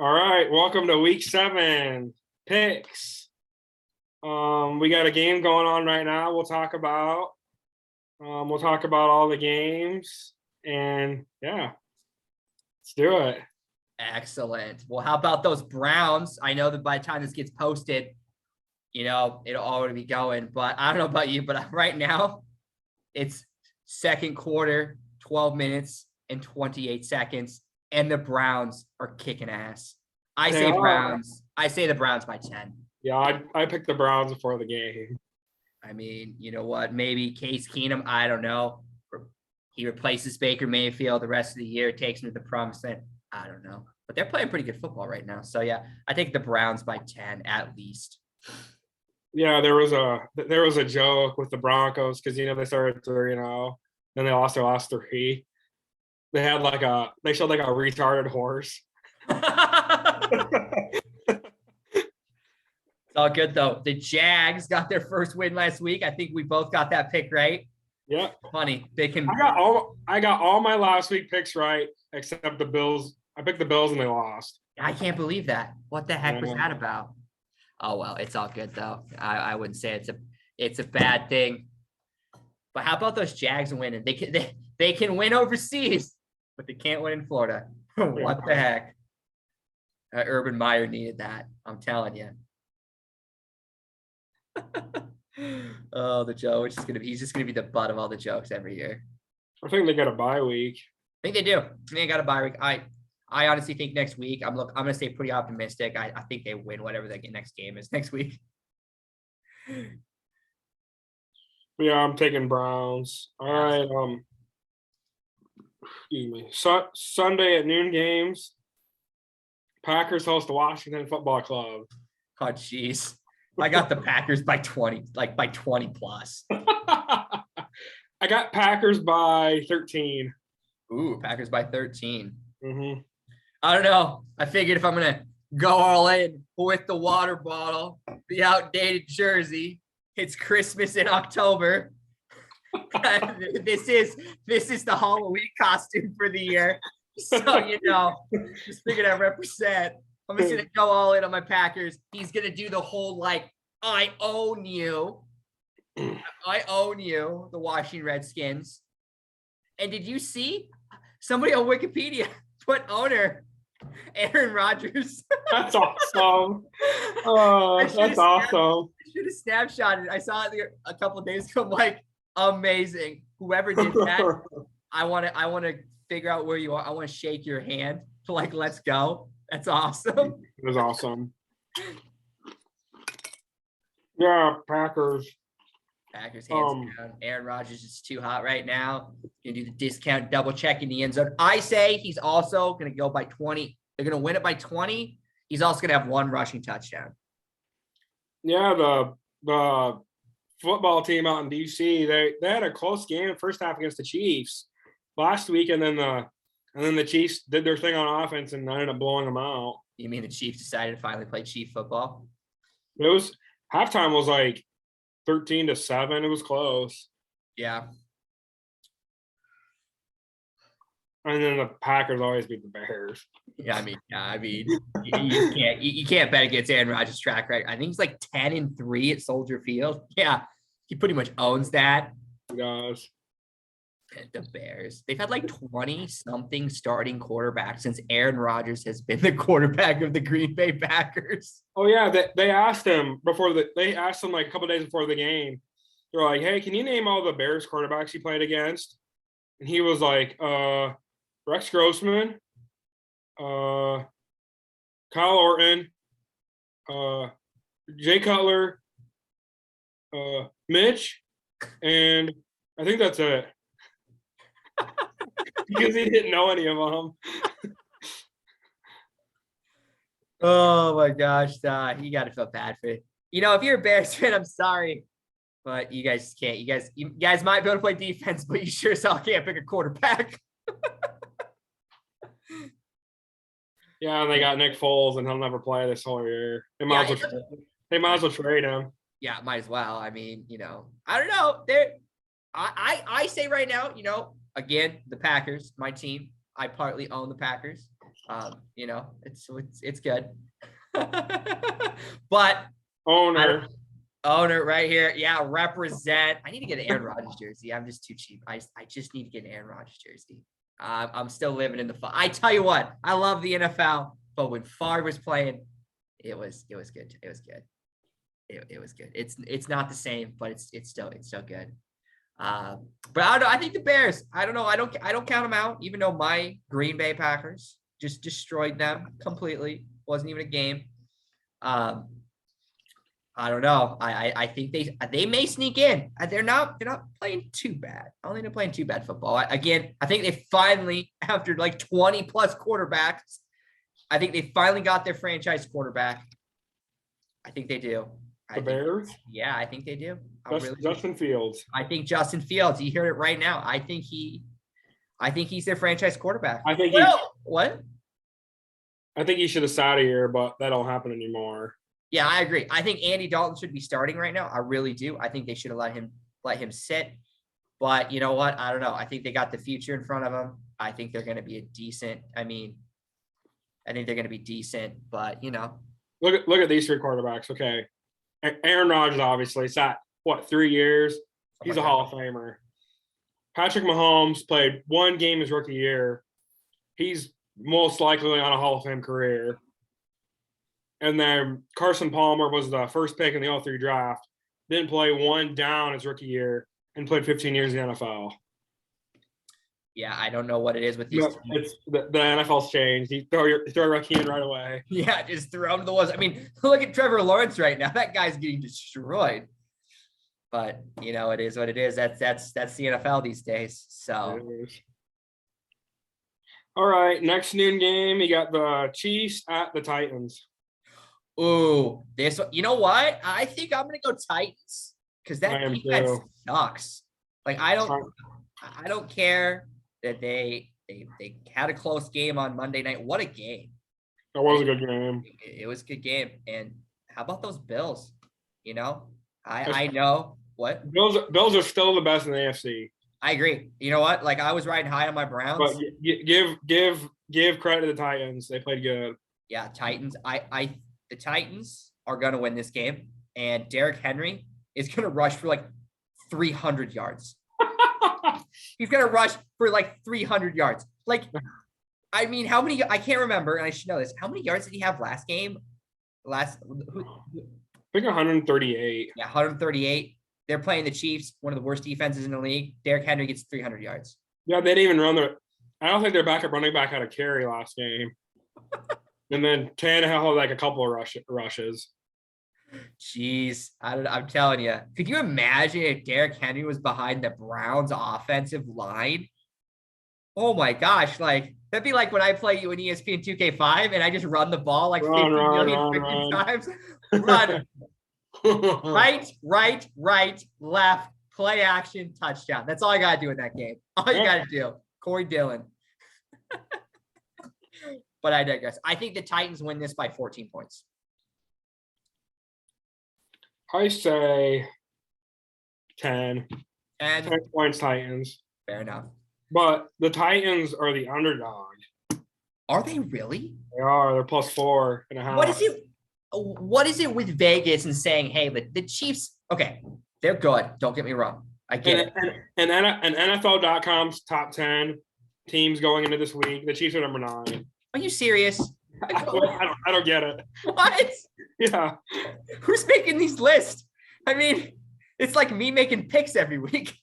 All right, welcome to week 7 picks. We got a game going on right now. We'll talk about all the games, and yeah, let's do it. Excellent. Well, how about those Browns? I know that by the time this gets posted, it'll already be going. But I don't know about you, but right now, it's second quarter, 12 minutes and 28 seconds, and the Browns are kicking ass. I They say are. Browns. I say the Browns by 10. Yeah, I picked the Browns before the game. I mean, you know what? Maybe Case Keenum. I don't know. He replaces Baker Mayfield the rest of the year, takes him to the promised land. I don't know. But they're playing pretty good football right now. So, yeah, I think the Browns by 10 at least. Yeah, there was a joke with the Broncos because they started 3-0, then they also lost 3. They showed like a retarded horse. It's all good, though. The Jags got their first win last week. I think we both got that pick right. Yeah. Funny. They can. I got all my last week picks right except the Bills. I picked the Bills and they lost. I can't believe that. What the heck was that about? Oh, well, it's all good, though. I wouldn't say it's a bad thing. But how about those Jags winning? They can win overseas, but they can't win in Florida. What the heck? Urban Meyer needed that. I'm telling you. Oh, the joke. He's just gonna be the butt of all the jokes every year. I think they got a bye week. I think they do. I think they got a bye week. I honestly think next week. I'm gonna stay pretty optimistic. I think they win whatever the next game is next week. Yeah, I'm taking Browns. All right. Excuse me. Sunday at noon games. Packers host the Washington Football Club. Oh, jeez. I got the Packers by 20, like by 20 plus. I got Packers by 13. Ooh, Packers by 13. Mm-hmm. I don't know. I figured if I'm going to go all in with the water bottle, the outdated jersey, it's Christmas in October. This is the Halloween costume for the year. So, just figured I represent. I'm just going to go all in on my Packers. He's going to do the whole, I own you. I own you, the Washington Redskins. And did you see somebody on Wikipedia put owner Aaron Rodgers? That's awesome. Oh, that's awesome. I should have snapshotted it. I saw it a couple of days ago. I'm like, amazing. Whoever did that, I want to figure out where you are. I want to shake your hand. Let's go. That's awesome. It was awesome. Yeah, Packers. Packers hands down. Aaron Rodgers is too hot right now. Gonna do the discount double check in the end zone. I say he's also gonna go by 20. They're gonna win it by 20. He's also gonna have 1 rushing touchdown. Yeah, the football team out in DC, they had a close game first half against the Chiefs last week, and then the Chiefs did their thing on offense and ended up blowing them out. You mean the Chiefs decided to finally play Chief football? It was halftime was like 13-7. It was close. Yeah. And then the Packers always beat the Bears. Yeah, I mean, you can't bet against Aaron Rodgers' track record. I think he's like 10-3 at Soldier Field. Yeah, he pretty much owns that. Guys. The Bears. They've had 20-something starting quarterbacks since Aaron Rodgers has been the quarterback of the Green Bay Packers. Oh yeah, they asked him a couple days before the game. They're like, "Hey, can you name all the Bears quarterbacks he played against?" And he was like, Rex Grossman, Kyle Orton, Jay Cutler, Mitch, and I think that's it. Because he didn't know any of them. Oh my gosh, you got to feel bad for it. If you're a Bears fan, I'm sorry, but you guys can't. You guys might be able to play defense, but you sure as hell can't pick a quarterback. Yeah, and they got Nick Foles, and he'll never play this whole year. They might as well trade him. Yeah, might as well. I mean, I don't know. I say right now, again, the Packers, my team. I partly own the Packers. It's good. But Owner. owner right here. Yeah, represent. I need to get an Aaron Rodgers jersey. I'm just too cheap. I just need to get an Aaron Rodgers jersey. I'm still living in the fun. I tell you what, I love the NFL, but when Favre was playing, it was good. It was good. It was good. It's not the same, but it's still good. But I don't know. I think the Bears. I don't know. I don't count them out, even though my Green Bay Packers just destroyed them completely. Wasn't even a game. I don't know. I think they may sneak in. They're not playing too bad. I don't think they're playing too bad football. I think they finally, after like 20 plus quarterbacks, I think they finally got their franchise quarterback. I think they do. The Bears? Yeah, I think they do. Justin Fields. I think Justin Fields. You heard it right now. I think he's their franchise quarterback. What? I think he should have sat here, but that don't happen anymore. Yeah, I agree. I think Andy Dalton should be starting right now. I really do. I think they should have let him sit. But you know what? I don't know. I think they got the future in front of them. I think they're going to be a decent. I think they're going to be decent. But look at these three quarterbacks. Okay, Aaron Rodgers obviously sat 3 years. He's a Hall of Famer. Patrick Mahomes played one game his rookie year. He's most likely on a Hall of Fame career. And then Carson Palmer was the first pick in the 03 draft. Didn't play one down his rookie year and played 15 years in the NFL. Yeah, I don't know what it is with these. It's the NFL's changed. You throw a rookie in right away. Yeah, just throw him to the walls. I mean, look at Trevor Lawrence right now. That guy's getting destroyed. But it is what it is. That's the NFL these days. So. All right, next noon game, you got the Chiefs at the Titans. Ooh, this one. You know what? I think I'm gonna go Titans because that defense sucks. Like I don't care that they had a close game on Monday night. What a game! That was a good game. It was a good game. And how about those Bills? I know what Bills are still the best in the AFC. I agree. You know what? Like I was riding high on my Browns. But give credit to the Titans. They played good. Yeah, Titans. The Titans are going to win this game, and Derrick Henry is going to rush for like 300 yards. He's going to rush for like 300 yards. Like, I mean, how many? I can't remember, and I should know this. How many yards did he have last game? I think 138. Yeah, 138. They're playing the Chiefs, one of the worst defenses in the league. Derrick Henry gets 300 yards. Yeah, they didn't even run I don't think their backup running back had a carry last game. And then Tannehill had like a couple of rushes. Jeez, I'm telling you. Could you imagine if Derrick Henry was behind the Browns' offensive line? Oh my gosh! Like that'd be like when I play you in ESPN 2K5 and I just run the ball like 50 million times. Run. right, left, play action, touchdown. That's all I gotta do in that game. All you gotta do. Corey Dillon. But I digress. I think the Titans win this by 14 points. I say 10. 10 points Titans. Fair enough. But the Titans are the underdog. Are they really? They are. They're plus 4.5. What is it with Vegas and saying, hey, the Chiefs, okay, they're good. Don't get me wrong. I get it. And NFL.com's top 10 teams going into this week, the Chiefs are number 9. Are you serious? I don't get it. What? Yeah. Who's making these lists? I mean, it's like me making picks every week.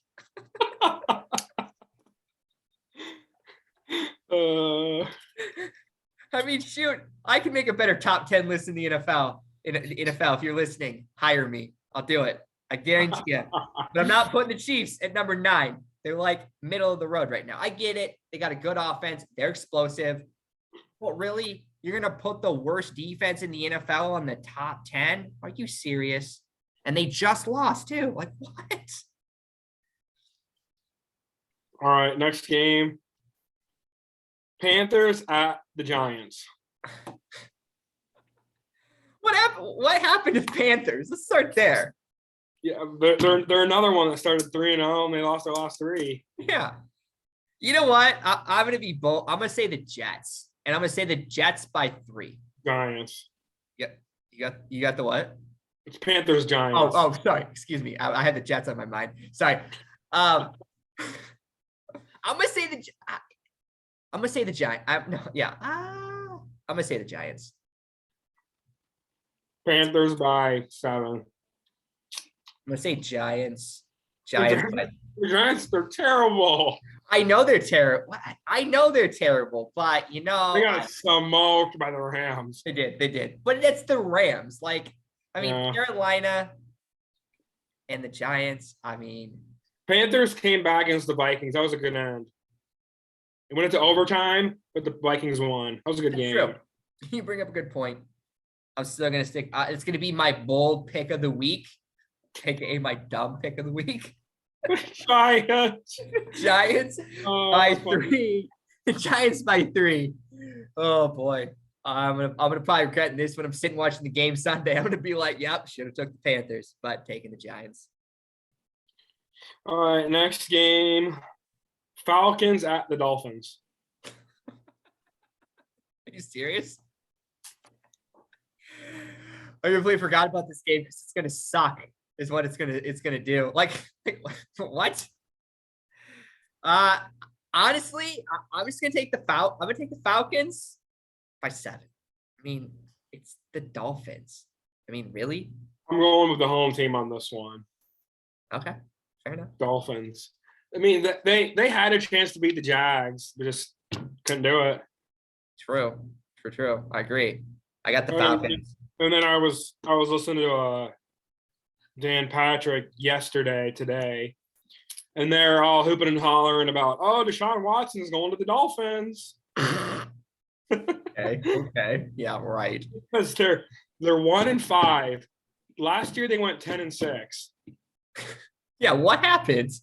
I mean, shoot, I can make a better top 10 list in the NFL. NFL, if you're listening, hire me. I'll do it. I guarantee you. But I'm not putting the Chiefs at number 9. They're like middle of the road right now. I get it. They got a good offense. They're explosive. But really, you're going to put the worst defense in the NFL on the top 10? Are you serious? And they just lost too. Like, what? All right, next game. Panthers at the Giants. What happened to Panthers? Let's start there. Yeah, they're another one that started 3-0 and they lost their last 3. Yeah. You know what? I'm going to be bold. I'm going to say the Jets. And I'm gonna say the Jets by 3. Giants. Yeah, you got the what? It's Panthers Giants. Oh, sorry. Excuse me. I had the Jets on my mind. Sorry. I'm gonna say the Giants. I'm gonna say the Giants. Panthers by 7. I'm gonna say Giants. The Giants. Giants, they're terrible. I know they're terrible. I know they're terrible, but They got smoked by the Rams. They did. But it's the Rams. Like, I mean, Yeah. Carolina and the Giants. I mean, Panthers came back against the Vikings. That was a good end. It went into overtime, but the Vikings won. That was a good game. true. You bring up a good point. I'm still gonna stick. It's gonna be my bold pick of the week, aka my dumb pick of the week. Giants. Giants Oh, by that's funny. 3. The Giants by 3. Oh boy. I'm gonna probably regret this when I'm sitting watching the game Sunday. I'm gonna be like, yep, should have took the Panthers, but taking the Giants. All right, next game. Falcons at the Dolphins. Are you serious? I completely forgot about this game because it's gonna suck, is what it's gonna do. Like what? Honestly, I'm just gonna take I'm gonna take the Falcons by 7. I mean, it's the Dolphins. I mean, really? I'm going with the home team on this one. Okay, fair enough. Dolphins. I mean, they had a chance to beat the Jags, but just couldn't do it. True. I agree. I got the Um, Falcons. And then I was listening to Dan Patrick today, and they're all hooping and hollering about, oh, Deshaun Watson's going to the Dolphins. Okay. Yeah, right. Because they're 1-5. Last year they went 10-6. Yeah, what happens?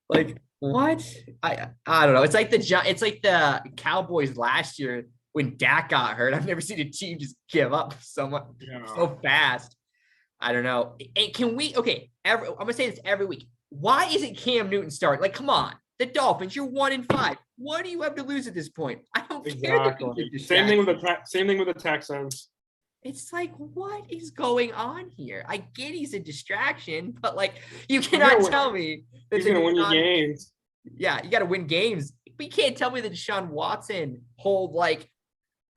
Like what? I don't know. It's like the Cowboys last year when Dak got hurt. I've never seen a team just give up so much Yeah. so fast. I don't know. And can we? Okay, I'm gonna say this every week. Why isn't Cam Newton starting? Like, come on, the Dolphins. You're 1-5. What do you have to lose at this point? I don't care. Exactly. Same thing with the Texans. It's like, what is going on here? I get he's a distraction, but like, you cannot tell me that He's going to win your games. Yeah, you got to win games. But you can't tell me that Deshaun Watson hold like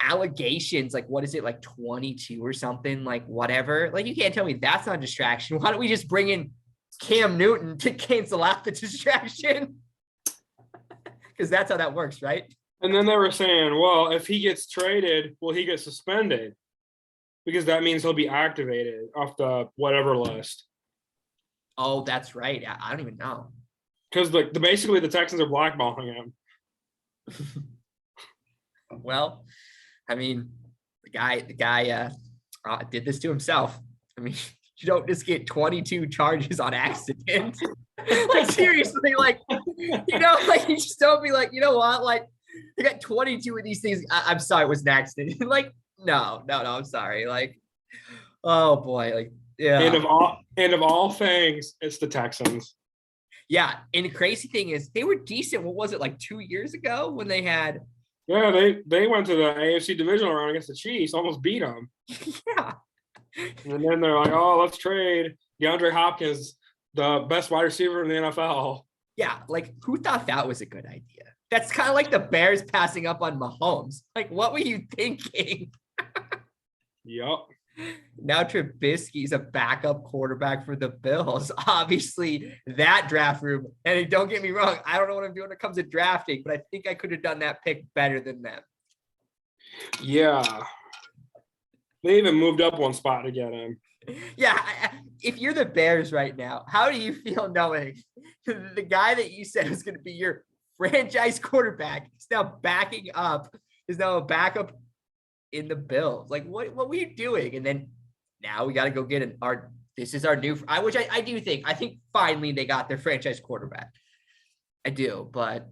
allegations, like what is it, like 22 or something, like whatever. Like you can't tell me that's not a distraction. Why don't we just bring in Cam Newton to cancel out the distraction? Because that's how that works, right? And then they were saying, well, if he gets traded, will he get suspended? Because that means he'll be activated off the whatever list. Oh, that's right. I don't even know. Because basically the Texans are blackballing him. Well, I mean, the guy did this to himself. I mean, you don't just get 22 charges on accident. Like seriously, like like you just don't be like, you know what, like you got 22 of these things. I'm sorry, it was an accident. Like, no, I'm sorry. Like, oh boy, like yeah. And of all things, it's the Texans. Yeah, and the crazy thing is they were decent. What was it, like 2 years ago when they had? Yeah, they went to the AFC divisional round against the Chiefs, almost beat them. Yeah. And then they're like, oh, let's trade DeAndre Hopkins, the best wide receiver in the NFL. Yeah, like who thought that was a good idea? That's kind of like the Bears passing up on Mahomes. Like, what were you thinking? Yep. Now Trubisky's a backup quarterback for the Bills. Obviously, that draft room. And don't get me wrong, I don't know what I'm doing when it comes to drafting, but I think I could have done that pick better than them. Yeah. They even moved up one spot to get him. Yeah, if you're the Bears right now, how do you feel knowing the guy that you said was going to be your franchise quarterback is now a backup in the Bills? Like, what were you doing? And then now we got to go get this is our new, which I do think, I think finally they got their franchise quarterback. I do, but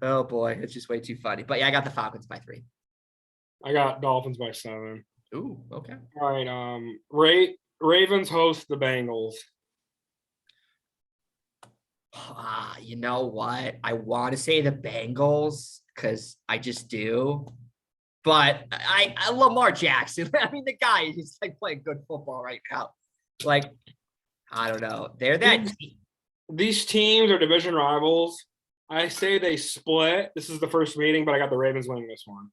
oh boy, it's just way too funny. But yeah, I got the Falcons by 3. I got Dolphins by 7. Ooh, okay. All right. Ravens host the Bengals. You know what? I want to say the Bengals. because I just do. But I Lamar Jackson. I mean, the guy is just like playing good football right now. Like, I don't know. They're that. These teams are division rivals. I say they split. This is the first meeting, but I got the Ravens winning this one.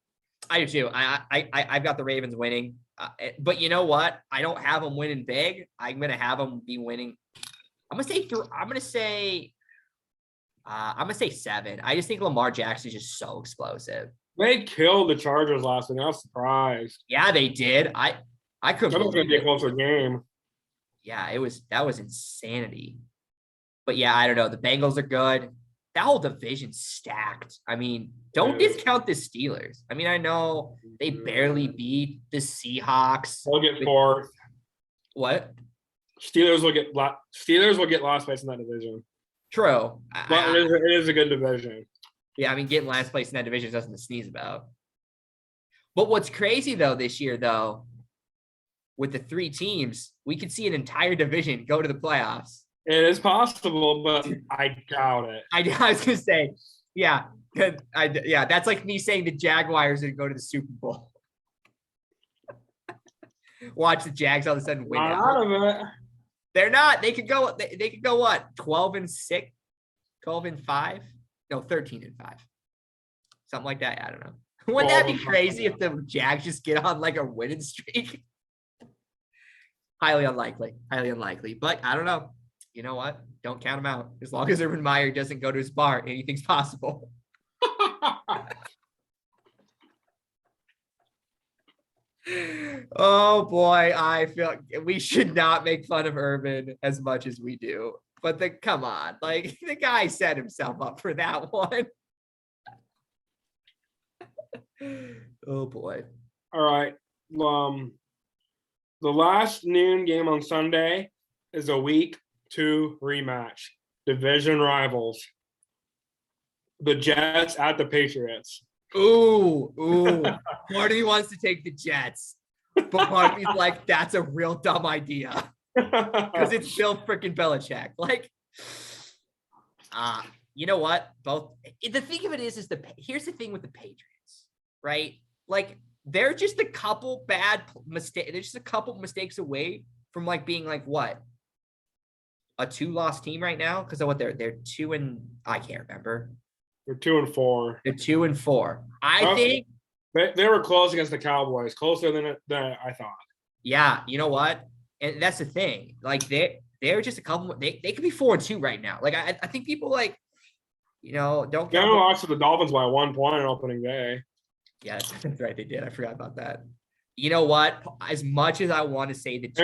I do too. I've got the Ravens winning. But you know what? I don't have them winning big. I'm gonna have them be winning. I'm gonna say 7. I just think Lamar Jackson is just so explosive. They killed the Chargers last week. I was surprised. Yeah, they did. I couldn't. That was going to be a believe it. closer game. Yeah, that was insanity. But yeah, I don't know. The Bengals are good. That whole division's stacked. I mean, don't discount the Steelers. I mean, I know they barely beat the Seahawks. They'll get fourth. What? Steelers will get last place in that division. True. But it is a good division. Yeah, I mean, getting last place in that division is nothing to sneeze about. But what's crazy though this year, though, with the 3 teams, we could see an entire division go to the playoffs. It is possible, but I doubt it. I was gonna say, yeah, that's like me saying the Jaguars would go to the Super Bowl. Watch the Jags all of a sudden win. Out of it. They're not. They could go. They could go what? 12-6, 12-5. No, 13-5. Something like that. I don't know. Wouldn't that be crazy if the Jags just get on like a winning streak? Highly unlikely. Highly unlikely. But I don't know. You know what? Don't count them out. As long as Urban Meyer doesn't go to his bar, anything's possible. Oh boy, I feel we should not make fun of Urban as much as we do. But come on, like the guy set himself up for that one. Oh boy. All right. The last noon game on Sunday is a week 2 rematch. Division rivals. The Jets at the Patriots. Ooh. Part of me wants to take the Jets, but part of me's like, that's a real dumb idea. Because it's Bill freaking Belichick. Like, you know what? Both. The thing of it is here's the thing with the Patriots, right? Like, they're just a couple bad mistakes. They're just a couple mistakes away from like being like what? A 2-loss team right now? Because of what they're 2 and I can't remember. They're 2-4. They're 2-4. I think they were close against the Cowboys, closer than I thought. Yeah, you know what? And that's the thing. Like they're just a couple. They could be 4-2 right now. Like I think people like, you know, don't. They only lost to the Dolphins by 1 point on opening day. Yeah, that's right. They did. I forgot about that. You know what? As much as I want to say the Jets,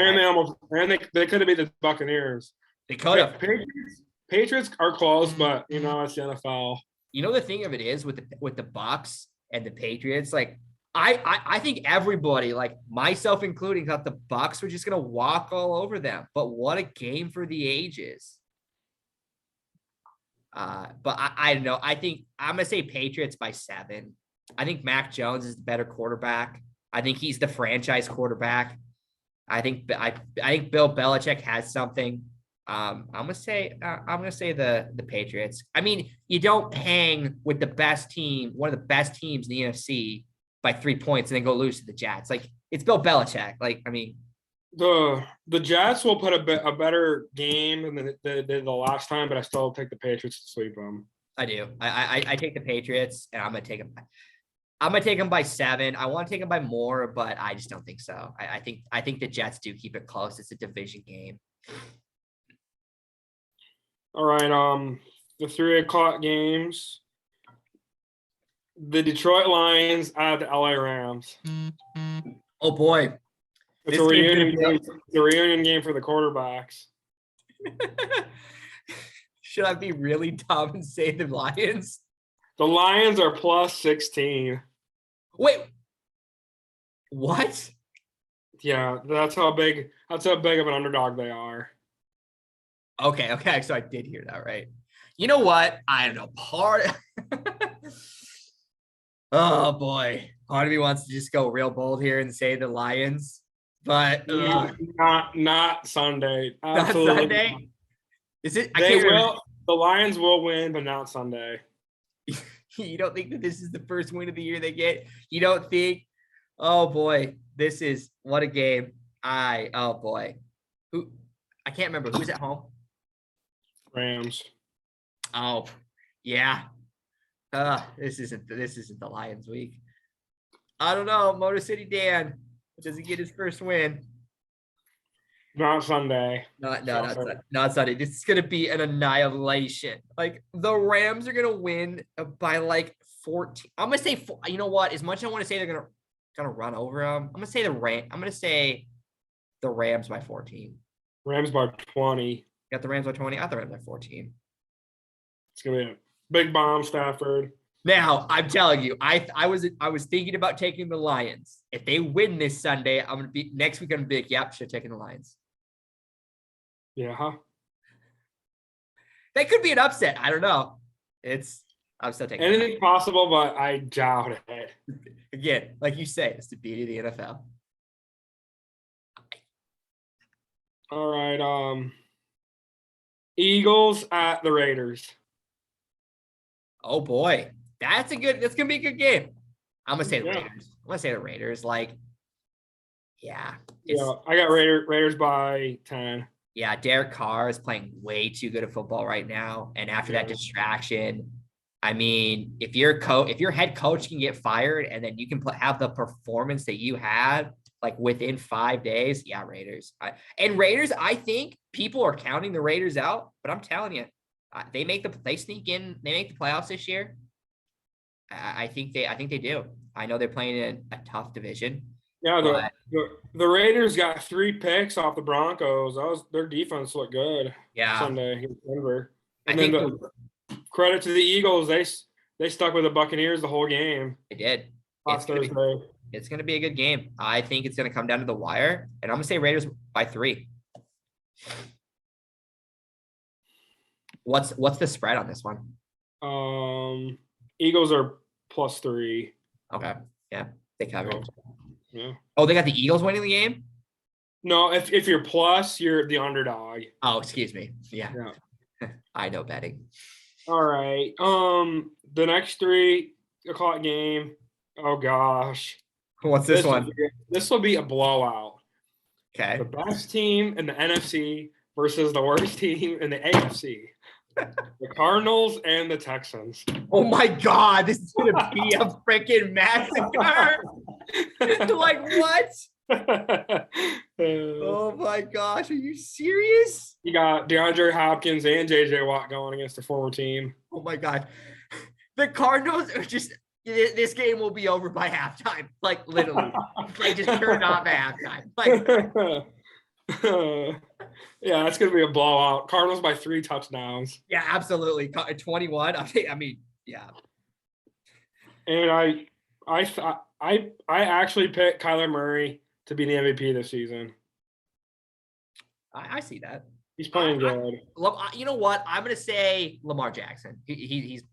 they could have beat the Buccaneers. They could have. Patriots are close, but you know it's the NFL. You know the thing of it is with the Bucs and the Patriots, like I think everybody, like myself including, thought the Bucs were just gonna walk all over them. But what a game for the ages. But I don't know. I think I'm gonna say Patriots by 7. I think Mac Jones is the better quarterback. I think he's the franchise quarterback. I think Bill Belichick has something. I'm gonna say the Patriots. I mean, you don't hang with the best team, one of the best teams in the NFC by 3 points and then go lose to the Jets. Like, it's Bill Belichick. Like, I mean, the Jets will put a better game than they did the last time, but I still take the Patriots to sweep them. I do. I take the Patriots, and I'm gonna take them. I'm gonna take them by 7. I want to take them by more, but I just don't think so. I think the Jets do keep it close. It's a division game. All right. The 3 o'clock games. The Detroit Lions at the LA Rams. Oh boy. It's a reunion game. It's a reunion game for the quarterbacks. Should I be really dumb and say the Lions? The Lions are plus 16. Wait. What? Yeah, that's how big of an underdog they are. Okay. So I did hear that, right? You know what? I don't know. Oh boy. Part of me wants to just go real bold here and say the Lions, but not Sunday. Absolutely not Sunday. Not. Is it? The Lions will win, but not Sunday. You don't think that this is the first win of the year they get? You don't think? Oh boy, this is what a game. Oh boy. Who I can't remember who's at home. Rams. Oh, yeah. This isn't the Lions week. I don't know. Motor City Dan, does he get his first win? Not Sunday. Not Sunday. This is gonna be an annihilation. Like the Rams are gonna win by like 14. I'm gonna say, you know what? As much as I want to say they're gonna run over them, I'm gonna say the Rams by 14. Rams by 20. Got the Rams by 20. I thought the Rams by 14. It's gonna be a big bomb, Stafford. Now I'm telling you, I was thinking about taking the Lions. If they win this Sunday, I'm gonna be next week. I'm gonna be like, yep, should have taken the Lions. Yeah. Huh? That could be an upset. I don't know. I'm still taking anything possible, but I doubt it. Again, like you say, it's the beauty of the NFL. All right. Eagles at the Raiders. Oh boy, that's gonna be a good game. I'm gonna say the Yeah. Raiders. I'm gonna say the Raiders. Like, yeah, Yeah, I got Raiders by 10. yeah. Derek Carr is playing way too good at football right now, and after that Yeah. distraction, I mean, if your head coach can get fired, and then you can have the performance that you had, like within 5 days, yeah, Raiders. Raiders, I think people are counting the Raiders out, but I'm telling you, they sneak in, they make the playoffs this year. I think they do. I know they're playing in a tough division. Yeah, but the Raiders got 3 picks off the Broncos. Their defense looked good yeah, Sunday against Denver. I And think then credit to the Eagles, they stuck with the Buccaneers the whole game. they did. Last Thursday. It's gonna be a good game. I think it's gonna come down to the wire, and I'm gonna say Raiders by 3. What's the spread on this one? Eagles are +3. Okay, yeah, they covered. Yeah. Oh, they got the Eagles winning the game? No, if you're plus, you're the underdog. Oh, excuse me. Yeah. Yeah. I know betting. All right. The next 3 o'clock game. Oh gosh. What's this one? This will be a blowout. Okay. The best team in the NFC versus the worst team in the AFC. The Cardinals and the Texans. Oh my God, this is gonna be a freaking massacre. Like what? Oh my gosh, are you serious? You got DeAndre Hopkins and JJ Watt going against the former team. Oh my God. The Cardinals are just, this game will be over by halftime. Like literally. They just turned off at halftime. Like, yeah, it's gonna be a blowout. Cardinals by 3 touchdowns. yeah, absolutely. 21. I mean, yeah. And I actually picked Kyler Murray to be the MVP this season. I see that. He's playing good. You know what? I'm gonna say Lamar Jackson. He's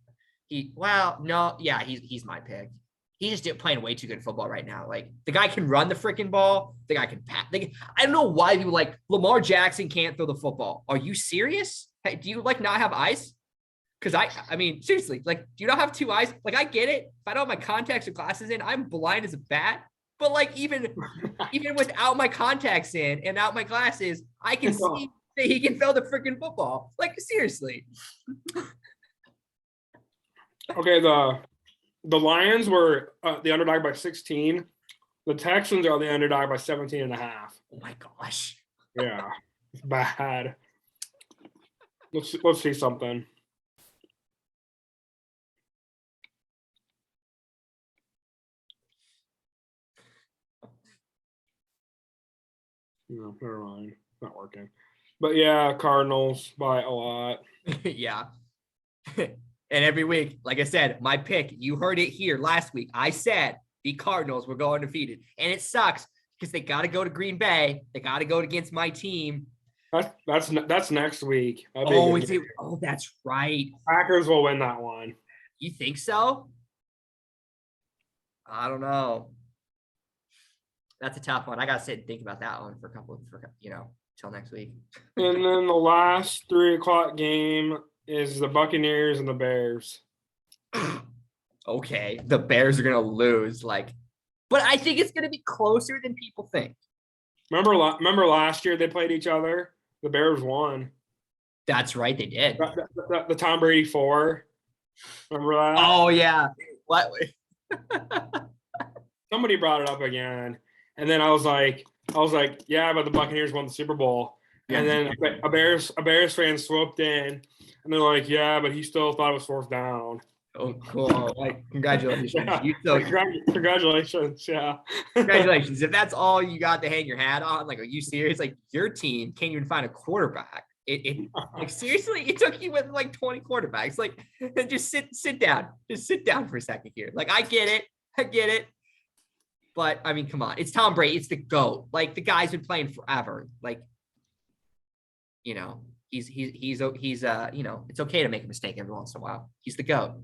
my pick. He's just playing way too good football right now. Like the guy can run the freaking ball. The guy can pass. I don't know why people like Lamar Jackson can't throw the football. Are you serious? Hey, do you like not have eyes? Because I mean, seriously, like, do you not have 2 eyes? Like, I get it. If I don't have my contacts or glasses in, I'm blind as a bat. But like, even without my contacts in and out my glasses, I can see that he can throw the freaking football. Like, seriously. Okay, the Lions were the underdog by 16. The Texans are the underdog by 17.5. Oh my gosh. Yeah, it's bad. Let's see something. No, never mind. It's not working. But yeah, Cardinals by a lot. Yeah. And every week, like I said, my pick, you heard it here last week. I said the Cardinals were going undefeated. And it sucks because they got to go to Green Bay. They got to go against my team. That's next week. Oh, is it? Oh, that's right. Packers will win that one. You think so? I don't know. That's a tough one. I gotta sit and think about that one for till next week. And then the last 3 o'clock game is the Buccaneers and the Bears. Okay, the Bears are gonna lose. Like, but I think it's gonna be closer than people think. Remember last year they played each other. The Bears won. That's right, they did. The Tom Brady 4. Remember that? Oh yeah. What? Somebody brought it up again, and then I was like, yeah, but the Buccaneers won the Super Bowl. Yeah. And then a Bears fan swooped in, and they're like, yeah, but he still thought it was fourth down. Oh, cool. Like, congratulations. Yeah. You so Congratulations. Yeah. congratulations. If that's all you got to hang your hat on, like, are you serious? Like, your team can't even find a quarterback. Like, seriously, it took you with like 20 quarterbacks. Like, just sit down. Just sit down for a second here. Like, I get it. But I mean, come on. It's Tom Brady. It's the GOAT. Like, the guy's been playing forever. Like, you know, he's you know, it's okay to make a mistake every once in a while. He's the GOAT.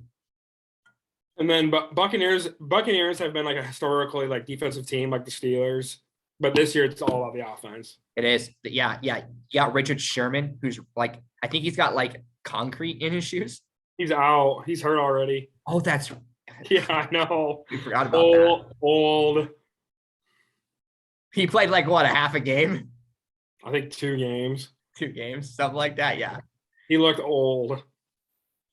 And then Buccaneers have been like a historically like defensive team like the Steelers, but this year it's all about the offense. It is. Yeah. You got Richard Sherman, who's like, I think he's got like concrete in his shoes. He's out. He's hurt already. Oh, that's Yeah, I know. we forgot about that. Old. He played like what, a half a game? I think 2 games. 2 games, something like that. Yeah. He looked old.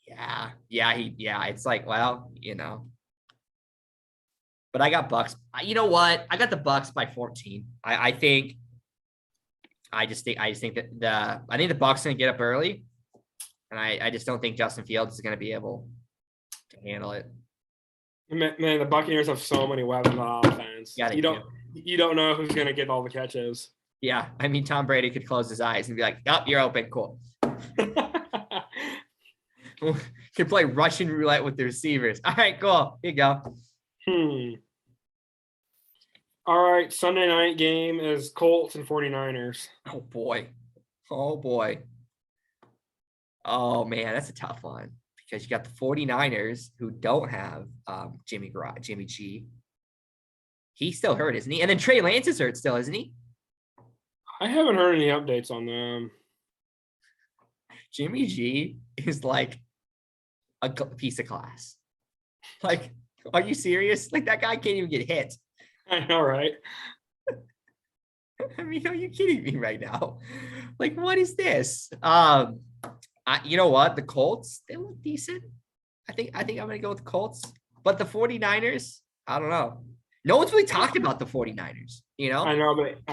Yeah. It's like, well, you know. But I got Bucks. You know what? I got the Bucks by 14. I think that I think the Bucks gonna get up early, and I just don't think Justin Fields is gonna be able to handle it. Man, the Buccaneers have so many weapons on offense. Yeah, you don't know who's gonna get all the catches. Yeah, I mean, Tom Brady could close his eyes and be like, "Oh, you're open, cool." Can play Russian roulette with the receivers. All right, cool. Here you go. All right, Sunday night game is Colts and 49ers. Oh boy. Oh man, that's a tough one because you got the 49ers who don't have Jimmy G. He's still hurt, isn't he? And then Trey Lance is hurt still, isn't he? I haven't heard any updates on them. Jimmy G is like a piece of class. Like, are you serious? Like, that guy can't even get hit. I know, right? I mean, are you kidding me right now? Like, what is this? You know what? The Colts, they look decent. I think I'm gonna go with the Colts. But the 49ers, I don't know. No one's really talked about the 49ers, you know? I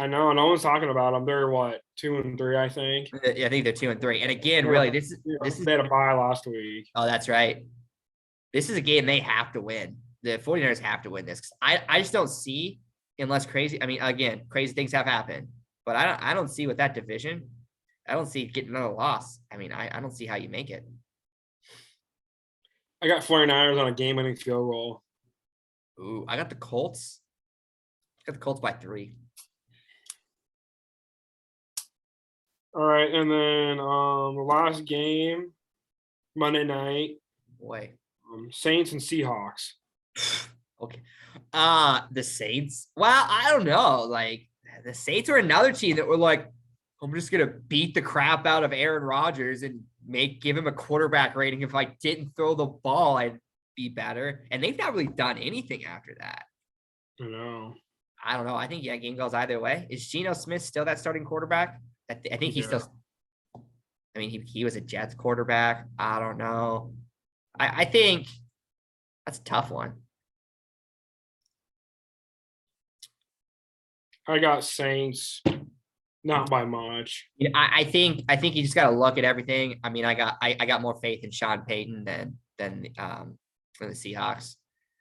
know. No one's talking about them. They're what, 2-3, I think. I think they're 2-3. And again, really, this is they had a bye last week. Oh, that's right. This is a game they have to win. The 49ers have to win this. I just don't see, unless crazy. I mean, again, crazy things have happened, but I don't see with that division. I don't see getting another loss. I mean, I don't see how you make it. I got 49ers on a game-winning field goal. Ooh, I got the Colts. I got the Colts by 3. All right, and then the last game, Monday night. Boy. Saints and Seahawks. Okay. The Saints. Well, I don't know. Like, the Saints are another team that were like, I'm just gonna beat the crap out of Aaron Rodgers and give him a quarterback rating. If I didn't throw the ball, I'd be better. And they've not really done anything after that. I don't know. I think game goes either way. Is Geno Smith still that starting quarterback? I think he's still. I mean, he was a Jets quarterback. I don't know. I think that's a tough one. I got Saints, not by much. Yeah, I think you just got to look at everything. I mean, I got more faith in Sean Payton than for the Seahawks.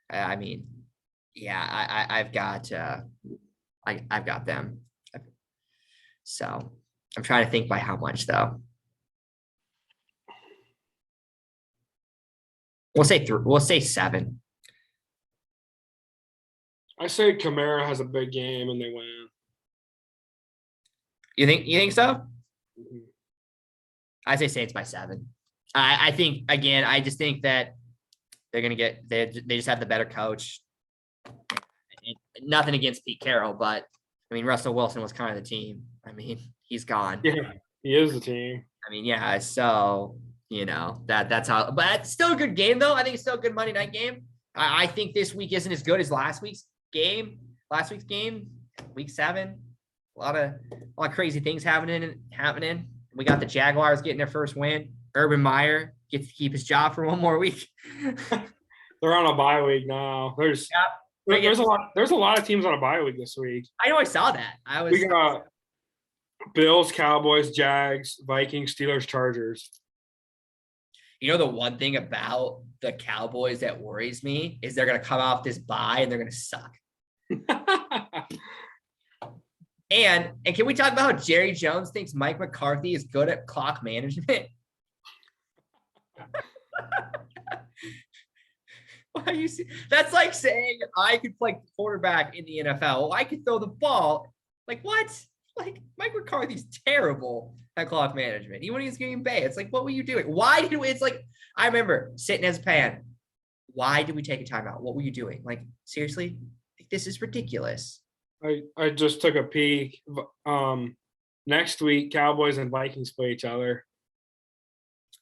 I mean, yeah, I've got them. So I'm trying to think by how much though. We'll say 7. I say Kamara has a big game and they win. You think so? Mhm. I say Saints by 7. I think again. I just think that they're gonna get. They just have the better coach. Nothing against Pete Carroll, but I mean Russell Wilson was kind of the team. I mean he's gone. Yeah, he is the team. I mean yeah. So you know that's how. But it's still a good game though. I think it's still a good Monday night game. I think this week isn't as good as last week's game. Week 7. A lot of crazy things happening. We got the Jaguars getting their first win. Urban Meyer gets to keep his job for one more week. They're on a bye week now. There's a lot of teams on a bye week this week. I know I saw that. We got Bills, Cowboys, Jags, Vikings, Steelers, Chargers. You know, the one thing about the Cowboys that worries me is they're going to come off this bye and they're going to suck. And can we talk about how Jerry Jones thinks Mike McCarthy is good at clock management? Why you see? That's like saying I could play quarterback in the NFL. Well, I could throw the ball. Like what? Like Mike McCarthy's terrible at clock management. Even when he's getting Bay, it's like, what were you doing? Why did we? It's like I remember sitting as a fan. Why did we take a timeout? What were you doing? Like seriously, like, this is ridiculous. I just took a peek. Next week, Cowboys and Vikings play each other.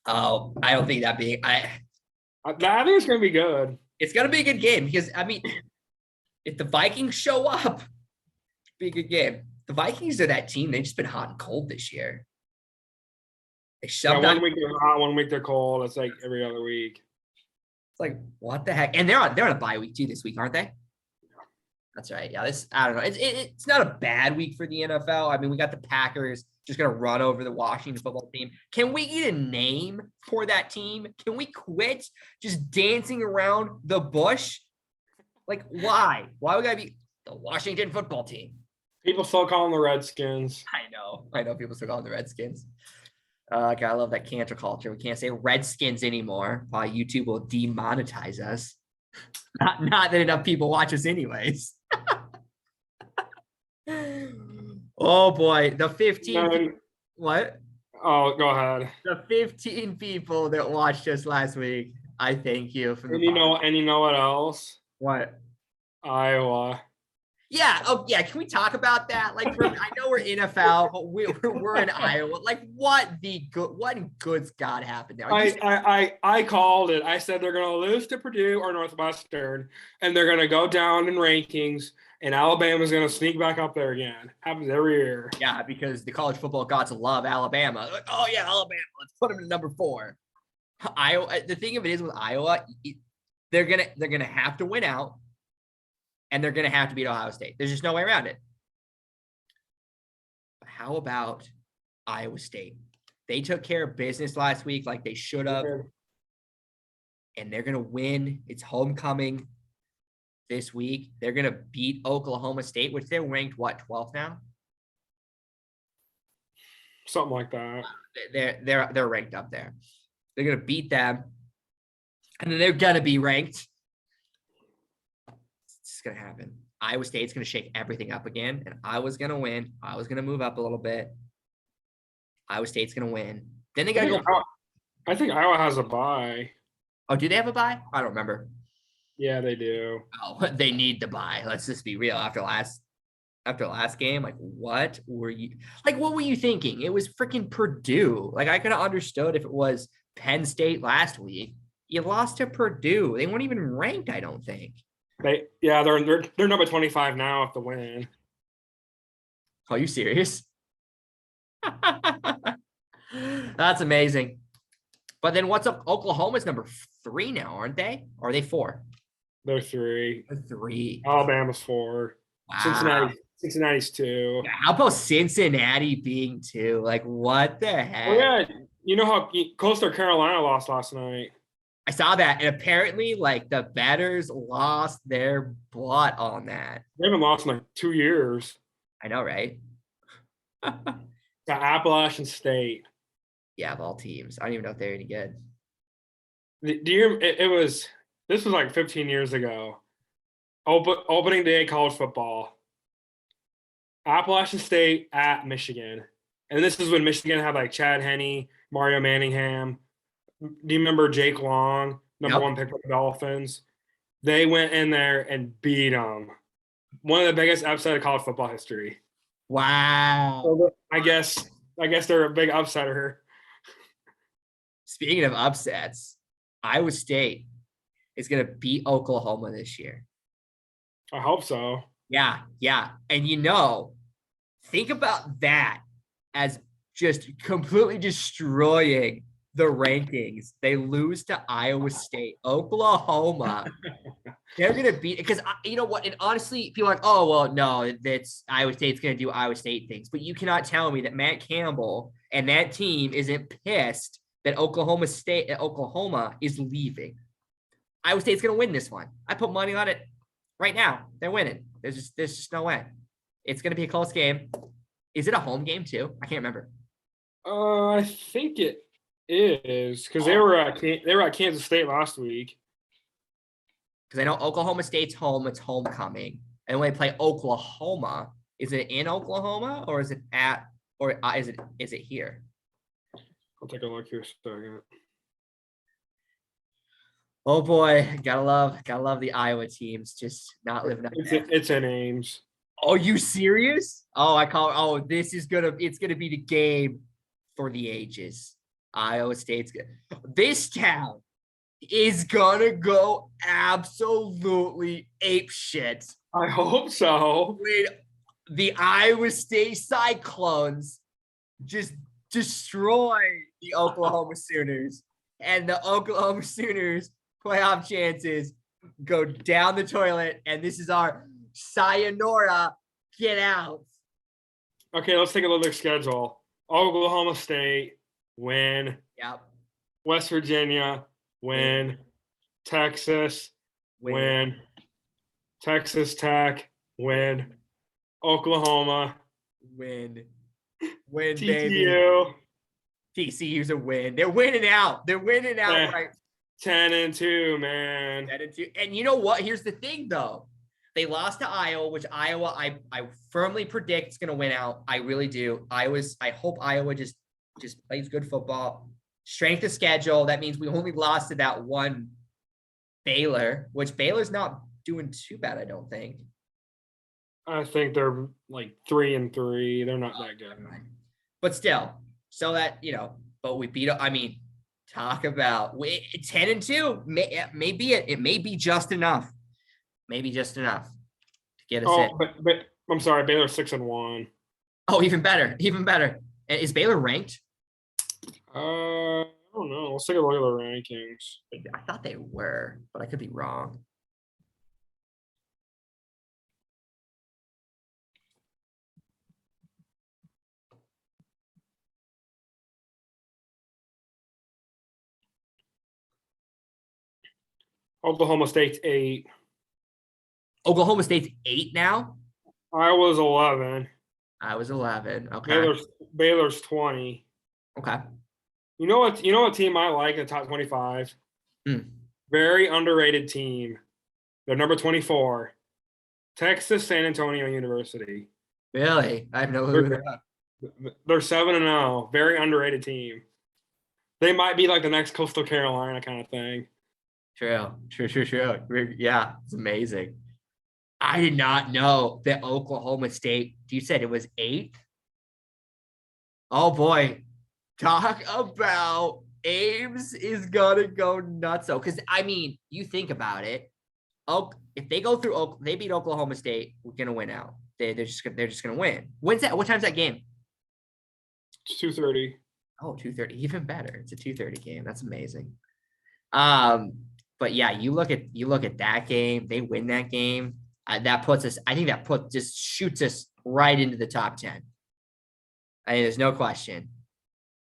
Oh, I don't think that being I think it's gonna be good. It's gonna be a good game because I mean, if the Vikings show up, it'll be a good game. The Vikings are that team. They've just been hot and cold this year. They shoved one week they're hot, 1 week they're cold. It's like every other week. It's like what the heck? And they're on a bye week too this week, aren't they? That's right. Yeah, I don't know. It's not a bad week for the NFL. I mean, we got the Packers just gonna run over the Washington football team. Can we get a name for that team? Can we quit just dancing around the bush? Like, why? Why we gotta be the Washington football team? People still call them the Redskins. I know. People still call them the Redskins. God, I love that cancel culture. We can't say Redskins anymore. Probably YouTube will demonetize us. Not that enough people watch us anyways. Oh boy, the 15. What? Oh, go ahead. The 15 people that watched us last week. I thank you for the. And you know what else? What? Iowa. Yeah. Oh, yeah. Can we talk about that? Like, I know we're NFL, but we're in Iowa. Like, what in good's God happened there? I called it. I said they're going to lose to Purdue or Northwestern, and they're going to go down in rankings, and Alabama's going to sneak back up there again. Happens every year. Yeah, because the college football gods love Alabama. Like, oh yeah, Alabama. Let's put them to number 4. Iowa. The thing of it is with Iowa, they're gonna have to win out. And they're going to have to beat Ohio State. There's just no way around it. But how about Iowa State? They took care of business last week like they should have. And they're going to win. It's homecoming this week. They're going to beat Oklahoma State, which they're ranked, 12th now? Something like that. They're ranked up there. They're going to beat them. And then they're going to be ranked. Going to happen. Iowa State's going to shake everything up again, and Iowa's going to win. Iowa's going to move up a little bit. Iowa State's going to win. Then they got to go. I think Iowa has a bye. Oh, do they have a bye? I don't remember. Yeah, they do. Oh, they need the bye. Let's just be real. After last game, like what were you thinking? It was freaking Purdue. Like I could have understood if it was Penn State last week. You lost to Purdue. They weren't even ranked, I don't think. They're number 25 now if the win. Are you serious? That's amazing. But then what's up? Oklahoma's number 3 now, aren't they? Or are they 4? They're 3. They're 3. Alabama's 4. Wow. Cincinnati's 2. Yeah, how about Cincinnati being 2? Like what the heck? Oh, yeah. You know how Coastal Carolina lost last night? I saw that, and apparently, like the bettors lost their butt on that. They haven't lost in like 2 years. I know, right? To Appalachian State. Yeah, of all teams, I don't even know if they're any good. This was like 15 years ago. Opening day college football. Appalachian State at Michigan, and this is when Michigan had like Chad Henne, Mario Manningham. Do you remember Jake Long, number 1 pick for the Dolphins? They went in there and beat them. One of the biggest upset of college football history. Wow. So I guess they're a big upsetter. Speaking of upsets, Iowa State is going to beat Oklahoma this year. I hope so. Yeah, yeah. And think about that as just completely destroying the rankings. They lose to Iowa State, Oklahoma. They're gonna beat because you know what? And honestly, people are like, oh well, no, that's Iowa State's gonna do Iowa State things. But you cannot tell me that Matt Campbell and that team isn't pissed that Oklahoma is leaving. Iowa State's gonna win this one. I put money on it right now. They're winning. There's just no way. It's gonna be a close game. Is it a home game too? I can't remember. I think it is because they were at Kansas State last week. Because I know Oklahoma State's home. It's homecoming, and when they play Oklahoma, is it in Oklahoma or is it is it here? I'll take a look here a second. Oh boy, gotta love the Iowa teams. Just not living up. It's in Ames. Oh, you serious? Oh, it's gonna be the game for the ages. Iowa State's good. This town is gonna go absolutely ape shit. I hope so. When the Iowa State Cyclones just destroy the Oklahoma Sooners, and the Oklahoma Sooners playoff chances go down the toilet, and this is our sayonara, get out. Okay, let's take a look at their schedule. Oklahoma State, win. Yep. West Virginia, win. Texas, win. Texas Tech, win. Oklahoma, win. Win, TCU. baby. TCU's a win. They're winning out. Right. 10-2, man. 10-2. And you know what? Here's the thing, though. They lost to Iowa, which Iowa, I firmly predict is going to win out. I really do. I hope Iowa just plays good football. Strength of schedule. That means we only lost to that one Baylor, which Baylor's not doing too bad, I don't think. I think they're like 3-3. They're not that good. But still, so that, but we beat, talk about 10-2. It may be just enough. Maybe just enough to get us in. But I'm sorry, Baylor's 6-1. Oh, even better. Is Baylor ranked? I don't know. Let's take a look at the rankings. I thought they were, but I could be wrong. Oklahoma State's 8. Oklahoma State's 8 now? I was 11. I was 11. Okay. Baylor's 20. Okay. You know what team I like in the top 25? Very underrated team. They're number 24. Texas San Antonio University. Really? I have no clue. They're 7-0. Very underrated team. They might be like the next Coastal Carolina kind of thing. True. Yeah, it's amazing. I did not know that Oklahoma State, you said it was 8th? Oh boy. Talk about Ames is gonna go nuts. Because you think about it. If they go through, they beat Oklahoma State, we're gonna win out. They're just gonna win. When's that? What time's that game? It's 2:30. Oh, 2:30, even better. It's a 2:30 game. That's amazing. But yeah, you look at that game. They win that game. That puts us. I think just shoots us right into the top 10. There's no question.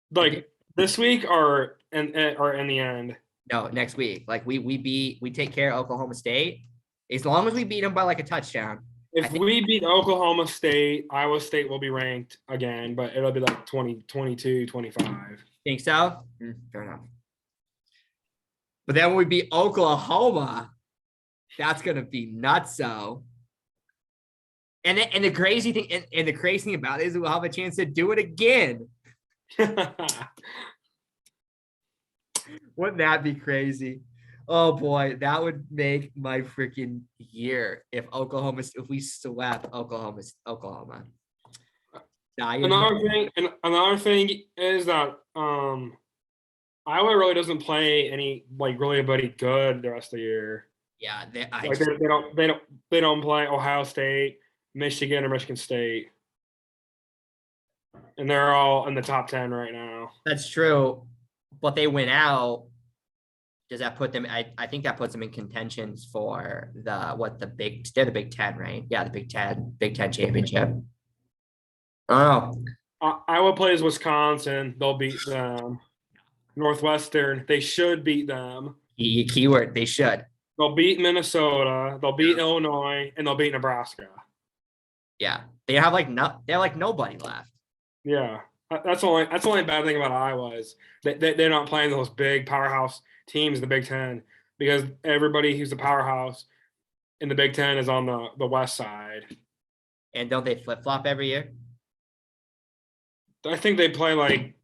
Like this week or in the end. No, next week. Like we take care of Oklahoma State. As long as we beat them by like a touchdown. If we beat Oklahoma State, Iowa State will be ranked again, but it'll be like 20, 22, 25. Think so? Fair enough. But then when we beat Oklahoma, that's gonna be nutso. And the crazy thing, and the crazy thing about it is we'll have a chance to do it again. Wouldn't that be crazy? Oh boy, that would make my freaking year if we swept Oklahoma. Another thing is that Iowa really doesn't play anybody good the rest of the year. Yeah, Like they don't play Ohio State, Michigan, or Michigan State, and they're all in the top 10 right now. that's true. But they went out. Does that put them? I think that puts them in contentions for they're the Big Ten, right? Yeah, the Big Ten championship. Oh, Iowa plays Wisconsin. They'll beat them. Northwestern, they should beat them. keyword, they should. They'll beat Minnesota. They'll beat Illinois, and they'll beat Nebraska. Yeah, they have nobody left. Yeah, that's the only bad thing about Iowa is they're not playing those big powerhouse teams in the Big Ten because everybody who's the powerhouse in the Big Ten is on the west side. And don't they flip flop every year? I think they play like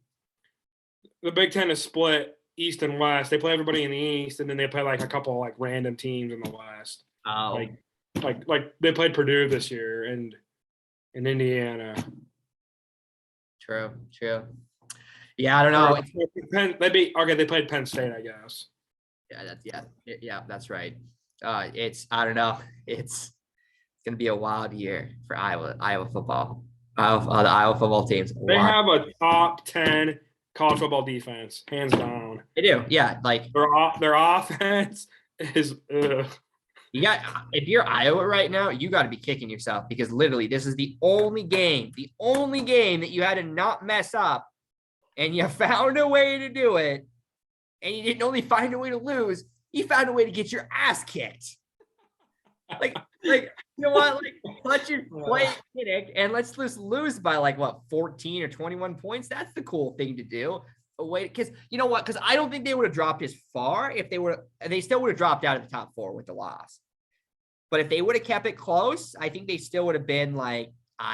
the Big Ten is split East and West. They play everybody in the East, and then they play like a couple like random teams in the West. Oh, Like they played Purdue this year and in Indiana. true. Yeah, I don't know. They played Penn State, I guess. Yeah, that's right. I don't know. It's gonna be a wild year for Iowa football. The Iowa football teams. They have a top 10 college football defense, hands down. They do, yeah. Like their offense is. If you're Iowa right now, you got to be kicking yourself because literally this is the only game that you had to not mess up, and you found a way to do it, and you didn't only find a way to lose, you found a way to get your ass kicked. Like you know what? Like let's just play Kinnick and let's just lose by 14 or 21 points. That's the cool thing to do. Because you know what? Because I don't think they would have dropped as far if they still would have dropped out of the top 4 with the loss. But if they would have kept it close, I think they still would have been I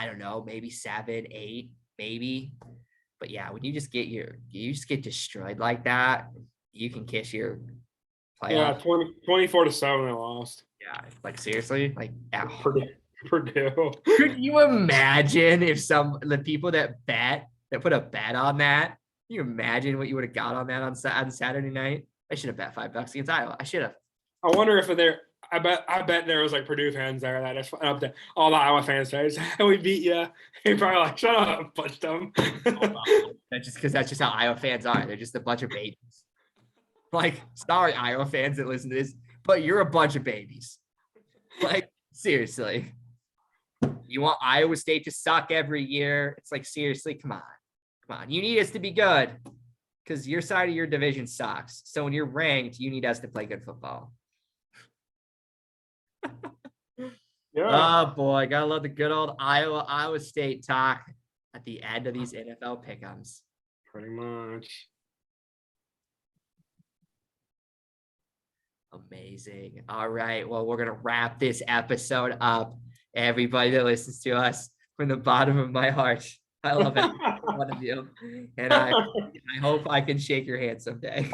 don't know, maybe 7, 8, maybe. But yeah, when you just get destroyed like that, you can kiss your playoff. Yeah, 24-7 they lost. Yeah, seriously, Purdue. Could you imagine if the people that put a bet on that? Can you imagine what you would have got on that on Saturday night? I should have bet $5 against Iowa. I should have. I wonder if I bet there was Purdue fans there that just went up to all the Iowa fans said, "We beat you." He probably shut up, punched them. That's just how Iowa fans are. They're just a bunch of babies. Sorry, Iowa fans that listen to this, but you're a bunch of babies. Seriously. You want Iowa State to suck every year? It's seriously, come on. You need us to be good because your side of your division sucks. So when you're ranked, you need us to play good football. Yeah. Oh boy, gotta love the good old Iowa State talk at the end of these NFL pick'ems. Pretty much. Amazing. All right. Well, we're gonna wrap this episode up. Everybody that listens to us, from the bottom of my heart, I love every one of you, and I hope I can shake your hand someday.